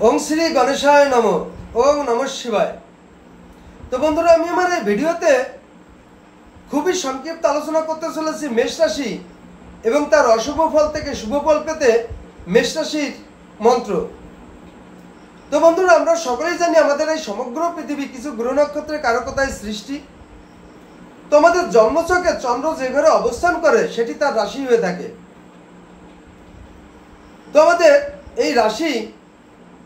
ওং শ্রী গণেশায় নমঃ। ওং নমঃ শিবায়। তো বন্ধুরা, আমি আমার এই ভিডিওতে খুবই সংক্ষিপ্ত আলোচনা করতে চলেছি মেষ রাশি এবং তার অশুভ ফল থেকে শুভ ফল পেতে মেষ রাশির মন্ত্র। তো বন্ধুরা, আমরা সকলেই জানি আমাদের এই সমগ্র পৃথিবী কিছু গ্রহ নক্ষত্রের কারকতায় সৃষ্টি। তো আমাদের জন্মছকে চন্দ্র যে ঘরে অবস্থান করে সেটি তার রাশি হয়ে থাকে। তো আমাদের এই রাশি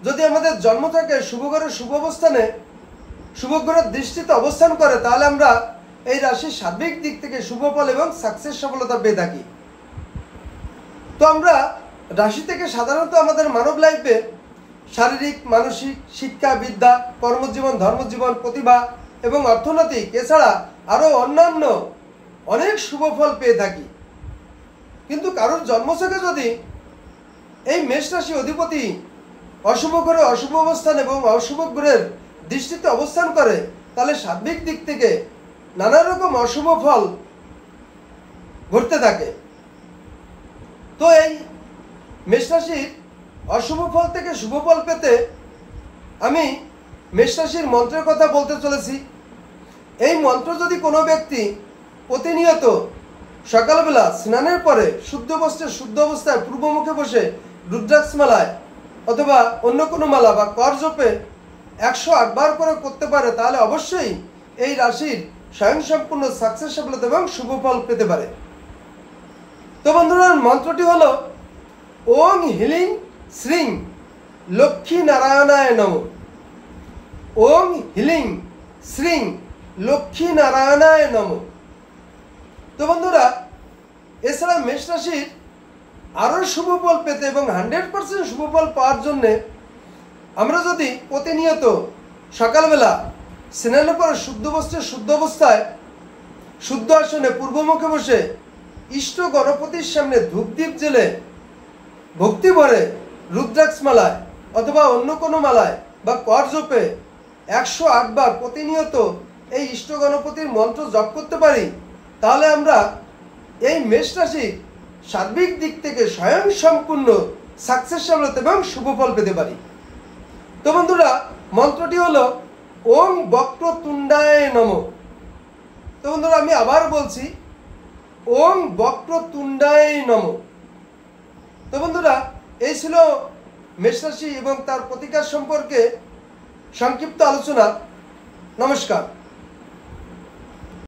যদি আমাদের জন্ম থেকে শুভ ঘরের শুভ অবস্থানে শুভ গ্রহের দৃষ্টিতে অবস্থান করে, তাহলে আমরা এই রাশির সার্বিক দিক থেকে শুভ ফল এবং সাকসেস সফলতা পেয়ে থাকি। তো আমরা রাশি থেকে সাধারণত আমাদের মানব লাইফে শারীরিক, মানসিক, শিক্ষা, বিদ্যা, কর্মজীবন, ধর্মজীবন, প্রতিভা এবং অর্থনৈতিক, এছাড়া আরও অন্যান্য অনেক শুভ ফল পেয়ে থাকি। কিন্তু কারোর জন্মছকে যদি এই মেষ রাশি অধিপতি অশুভ গ্রহে অশুভ অবস্থান এবং অশুভ গ্রহের দৃষ্টিতে অবস্থান করে, তাহলে সার্বিক দিক থেকে নানা রকম অশুভ ফল ঘটতে থাকে। তো এই মেষ রাশির অশুভ ফল থেকে শুভ ফল পেতে আমি মেষ রাশির মন্ত্রের কথা বলতে চলেছি। এই মন্ত্র যদি কোনো ব্যক্তি প্রতিনিয়ত সকালবেলা স্নানের পরে শুদ্ধ বস্ত্রে শুদ্ধ অবস্থায় পূর্বমুখে বসে রুদ্রাক্ষ মালায় অথবা অন্য কোনো মালা বা কর জপে 108 বার করে করতে পারে, তাহলে অবশ্যই এই রাশির স্বয়ংসম্পূর্ণ সাকসেস সফলতা এবং শুভ ফল পেতে পারে। তো বন্ধুরা, মন্ত্রটি হলো ওং হিলিং শ্রীং লক্ষ্মী নারায়ণায় নমঃ। ওং হিলিং শ্রীং লক্ষ্মী নারায়ণায় নমঃ। তো বন্ধুরা, এছাড়া মেষ রাশির আরও শুভ ফল পেতে এবং 100% শুভ ফল পাওয়ার জন্যে আমরা যদি প্রতিনিয়ত সকালবেলা স্নানের পরে শুদ্ধ বস্ত্রে শুদ্ধ অবস্থায় শুদ্ধ আসনে পূর্বমুখে বসে ইষ্ট গণপতির সামনে ধূপদীপ জেলে ভক্তি ভরে রুদ্রাক্ষ মালায় অথবা অন্য কোনো মালায় বা কর জপে 108 বার প্রতিনিয়ত এই ইষ্ট গণপতির মন্ত্র জপ করতে পারি, তাহলে আমরা এই মেষ রাশির সার্বিক দিক থেকে স্বয়ং সম্পূর্ণ সাকসেস সফলতা এবং শুভ ফল পেতে পারি। তো বন্ধুরা, মন্ত্রটি হলো ওং বক্রতুণ্ডায় নমঃ। তো বন্ধুরা, আমি আবার বলছি ওং বক্রতুণ্ডায় নমঃ। তো বন্ধুরা, এই ছিল মেষ রাশি এবং তার প্রতিকার সম্পর্কে সংক্ষিপ্ত আলোচনা। নমস্কার।